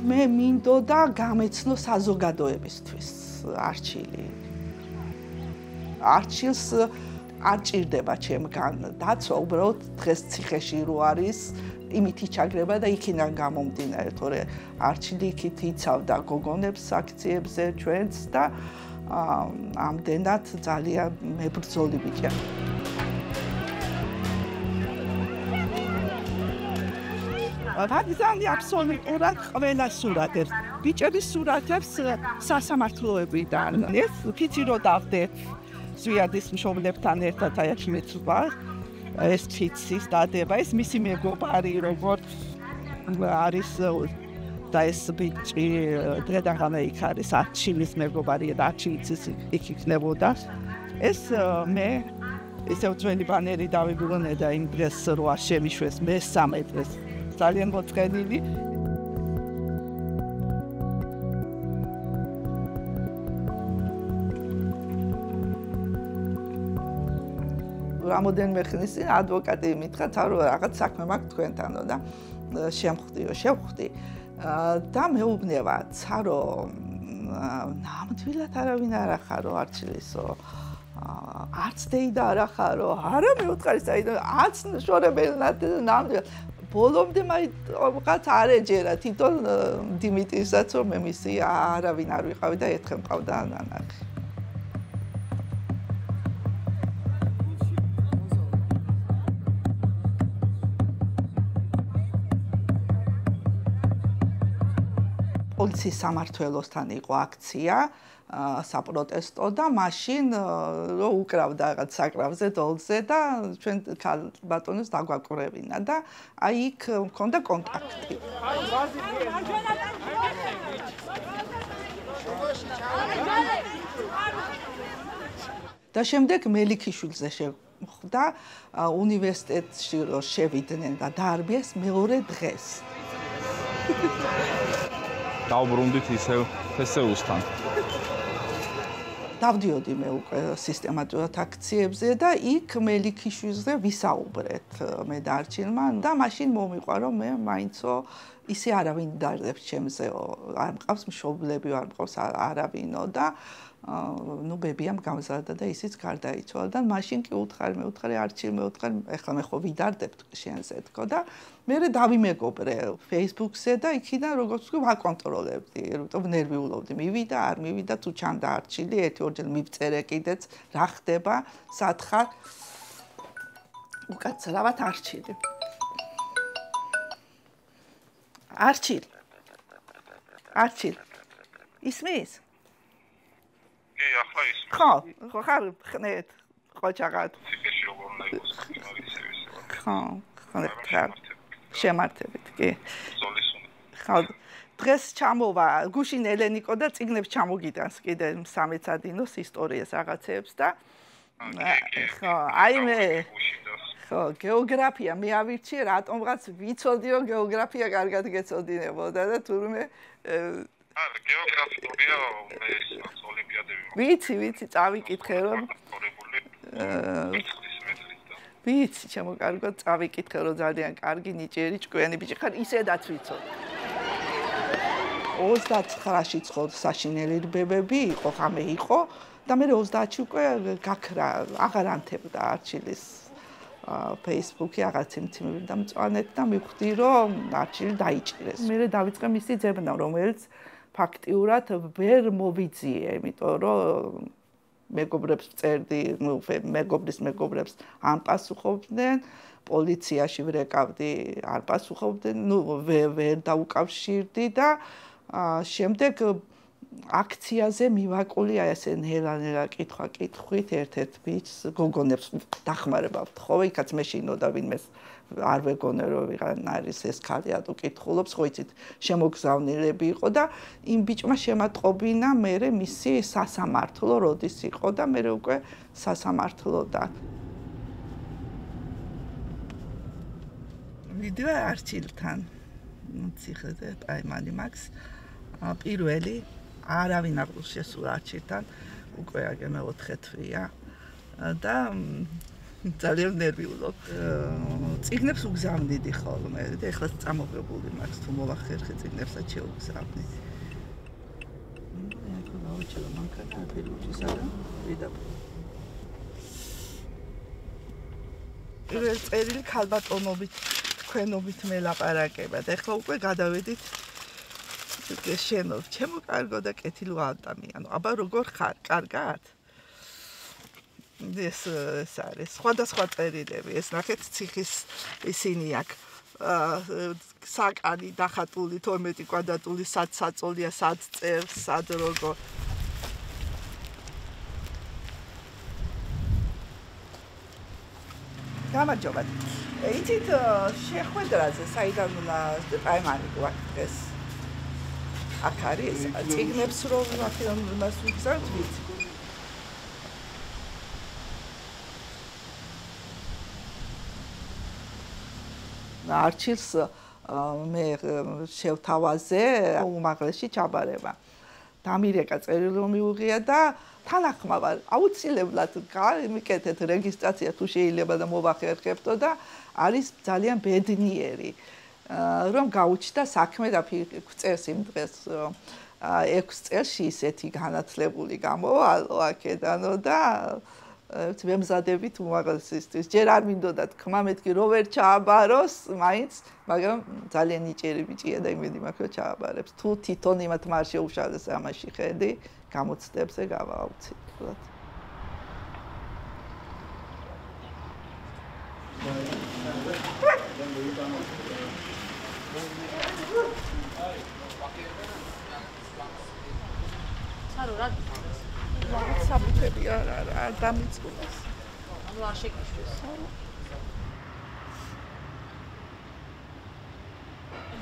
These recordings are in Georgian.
მე მინდოდა გამეცნო საზოგადოებისთვის არჩილი. არჩილს არ ჭირდება ჩემგან დაცვა, უბრალოდ დღეს ციხეში რო არის, იმით იჩაგრება და იქიდან გამომდინარე, თორე არჩილი იქით იცავდა გოგონებს აქციებზე ჩვენც და ამდენად ძალიან მებრძოლი ბიჭია. რადგან აბსოლუტურად ყველა სურათებს, ბიჭების სურათებს სასამართლოებიდან. ეს ფიცი რო დავდეთ ზვიადის მშობლებთან ერთად აჩმეცვა, ეს ფიცის დადება, ეს მისი მეგობარი როგორც არის და ეს ბიჭი დღედაღამე იქ არის, არჩილის მეგობარია და არჩილიც იქ იქნებოდა. ეს მე ისევ ძველი ბანერი დავიბრუნე და იმ დღეს რო არ შემიშვეს მესამე დღეს ძალიან მოწყენილი. რამოდენიმე ხნის წინ ადვოკატი მითხრა, რომ რაღაც საქმე მაქვს თქვენთანო და შევხვდი. და მეუბნება, რომ ნამდვილად არავინ არ ახარო არჩილისო. არც დეიდა არ ახარო. არა მე უთხარი საერთოდ არც შორებელნად ნამდვილად ბოლომდე მაგაც არ ეჯერა თვითონ დიმიტრისაც რომ მე მისი არავინ არ ვიყავი და ერთხელ მყავდა ნანახი. პოლიციის სამმართველოსთან იყო აქცია საპროტესტო და მაშინ რო უკრავდა რაღაც საკრავზე დოლზე და ჩვენ ბატონოს დაგვაკვრევინა და აი იქ მქონდა კონტაქტი. და შემდეგ მელიქიშვილზე შეხვდა უნივერსიტეტში რო შევიდნენ და დაარბიეს მეორე დღეს. დავბრუნდით ისევ ფესეუსთან. დავდიოდი მე უკვე სისტემატურად აქციებზე და იქ მელიქიშვილზე ვისაუბრეთ მე და არჩილმა და მაშინ მომიყვა რომ მე მაინცო ისე არავინ დარდებს ჩემზე არ მყავს მშობლები არ მყავს არავინო და ნუ ბებიამ გამზარდა და ისიც გარდაიცვალა და მაშინ კი მე არჩილ ეხლა მე ხო ვიდარდებ შენზე თქო და მე დავიმეგობრე Facebook-ზე და იქიდან როგორც ვთქვი ვაკონტროლებდი, რატომ ნერვიულობდი, მივიდა, არ მივიდა, თუ ჩანდა არჩილი, ერთი-ორჯერ მივწერე კიდეც, რა ხდება, სათხარ უკაცრავად არჩილი. არჩილ. ისმის? კი, ახლა ისმის. ხო, ხარ ხნეთ, ყოჩაღად. ციხეში როგორ უნდა იყოს იმავისევის. ხო, შემართებით, კი. ხო, დღეს ჩამოვა გუშინ ელენიკო და წიგნებს ჩამოგიტანს კიდე სამეცადინოს ისტორიას რაღაცეებს და ხო, აი მე ხო, გეოგრაფია მე ავირჩიე, რატომღაც ვიცოდი რომ გეოგრაფია კარგად გეცოდინებოდა და თურმე გეოგრაფია ეს ოლიმპიადები. ვიცი, წავიკითხე რომ ვიცი, ჩემო კარგად წავიკითხე რომ ძალიან კარგი ნიჭიერი ჭკვიანი ბიჭი ხარ, ისედაც ვიცოდი. 29-ში ცხოდ საშინელი რბებები იყო, ხამე იყო და მე 30-ში უკვე გაქრა, აღარ ანთებდა არჩილის Facebook-ი რაღაც იმციმები და მწვანეთ და მივხვდი რომ არჩილი დაიჭირეს. მე დავიწყე მისი ძებნა, რომელიც ფაქტიურად ვერ მოვიძიე, იმიტომ რომ მეგობრებს წერდი, მეგობრებს არ პასუხობდნენ, პოლიციაში ვრეკავდი, არ პასუხობდნენ, ვერ დაუკავშირდი და შემდეგ აქციაზე მივაკული აი ესე ნელა კითხვით ერთ-ერთ ბიჭს გოგონებს დახმარება ვთხოვე, იქაც მე შინოდა ვინმეს არ ვეგონე რომ ვიღან არის ეს ქალი ატო კითხულობს, ხო იცით, შემოგზავნილები იყო და იმ ბიჭმა შემატყობინა მე მისი სასამართლო როდის იყო და მე უკვე სასამართლოდან. ვიდეო არჩილთან ციხეზე პაიმანი მაქს პირველი არავინ აღარ შესულა არჩილთან უკვე აგე მე 4 თვეა და ძალიან ნერვიულობ. წიგნებს უგზავნიდი ხოლმე. ეხლა წამოღებული მაქვს თუ მოვახერხე წიგნებსაც შეუგზავნი. ეხლა დავაჭირო მანქანა ფერუჩის არა ვიდაბ. პირველ წერილი ქალბატონობით თქვენობით მელაპარაკებად. ეხლა უკვე გადავედით შენով. ჩემო კარგო და კეთილო ადამიანი. აბა როგორ ხარ? კარგად? ეს არის სხვადასხვა წერილები. ეს ნახეთ ციხის ისინი აქვს. საკანი დახატული 12 კვადრატული სად საწოლია, სად წერს, სად როგორ. გამარჯობა. იცით შეხვედრაზე საიდან პაემანი გვაქვს დღეს. აქ არის წიგნებს რომ მას ვიგზავნთ ვიცი. არჩილს მე შევთავაზე უმაღლესში ჩაბარება. დამირეკა წერილი რომ მიუღია და თანახმავარ აუცილებლად მიკეთეთ რეგისტრაცია თუ შეიძლება და მოვახერხებთო და არის ძალიან ბედნიერი რომ გაუჩნდა საქმე და წერს იმ დღეს 6 წელში ისეთი განათლებული გამოვალო აქედანო და ვემზადებით უმაღლესისთვის. ჯერ არ მინდოდა თქმა მეთქი რო ვერ ჩააბაროს, მაინც, მაგრამ ძალიან ნიჭიერი ბიჭია და იმედი მაქვს რომ ჩააბარებს. თუ თვითონ იმათ არ შეუშალეს ამაში ხედი, გამოცდებზე გავაუცილებლად. სარო რა საბუთები არ დამიწყდეს. ანუ არ შეგიშვეს.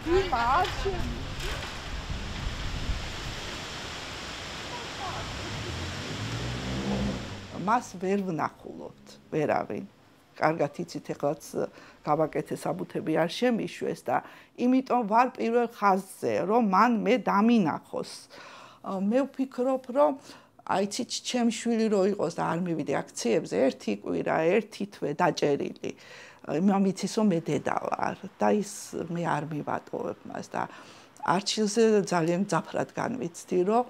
დიმაში. მას ვერ ვნახულობთ, ვერავინ. კარგად იცით, ეხლაც გავაკეთე საბუთები არ შემიშვეს და იმიტომ ვარ პირველ ხაზზე, რომ მან მე დამინახოს. მე ვფიქრობ, რომ აიცით ჩემი შვილი რო იყოს და არ მივიდე აქციებზე ერთი კვირა, ერთი თვე დაჭერილი. იმით ის რომ მე დედა ვარ და ის მე არ მივატოვებ მას და არჩილზე ძალიან ძაფრად განვიცდი, რომ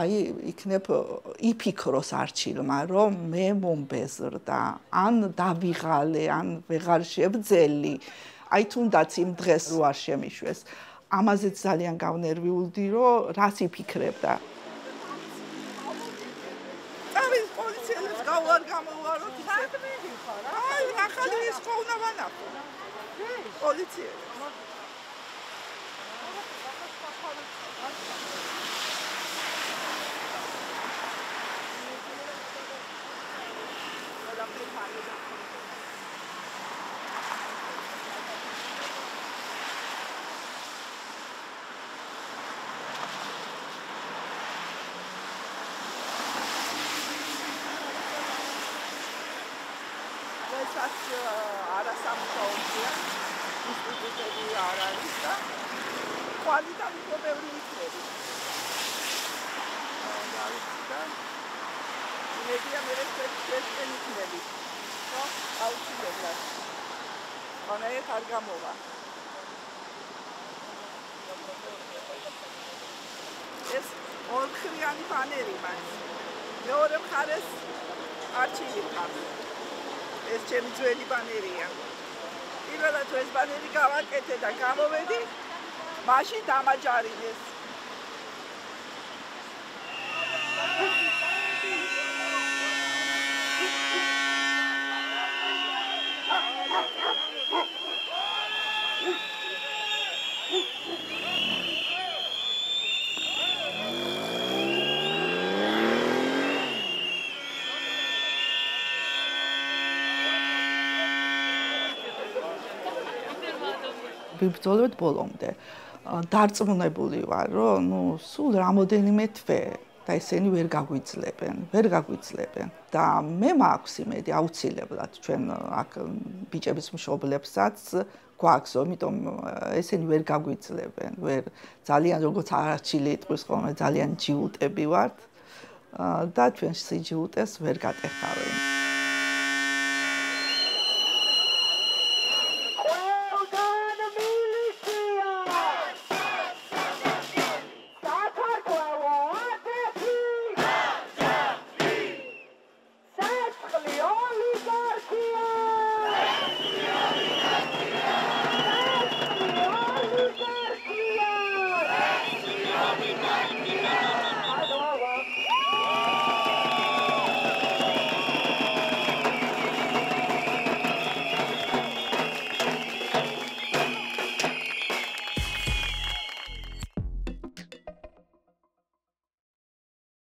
აი იქნებ იფიქროს არჩილმა, რომ მე მომბეზრდა, ან დავიღალე, ან ვეღარ შევძელი. აი თუნდაც იმ დღეს რო არ შემიშვეს. ამაზეც ძალიან გავნერვიულდი, რომ რას იფიქრებდა. არ გამოვაროთ ისე. აი, ახალი ის ხო უნდა ვანახო. პოლიციელი. არასამუშაოა ინსტიტუტები არ არის და კვალიტეტი პრობლემები იქნება. და იმედია მე ეს იქნება. ხო, აუცილებლად. მანაერ არ გამოვა. ეს ორქრიანი პანელი მაქვს. მეორე მხარეს არჩილი მაქვს. ეს ჩემი ძველი ბანერია. პირველად ეს ბანერი გავაკეთე და გამოვედი, მაშინ დამაჯარინეს. ვიბრძოლოთ ბოლომდე. დარწმუნებული ვარ, რომ სულ რამოდენიმე თვე და ესენი ვერ გაგვიძლებენ. და მე მაქვს იმედი აუცილებლად ჩვენ აქ ბიჭების მშობლებსაც გვაქვს, იმიტომ ესენი ვერ გაგვიძლებენ. ძალიან როგორც არჩილი იტყვის ხოლმე, ძალიან ჯიუტები ვართ და ჩვენ სიჯუტეს ვერ გატეხავენ.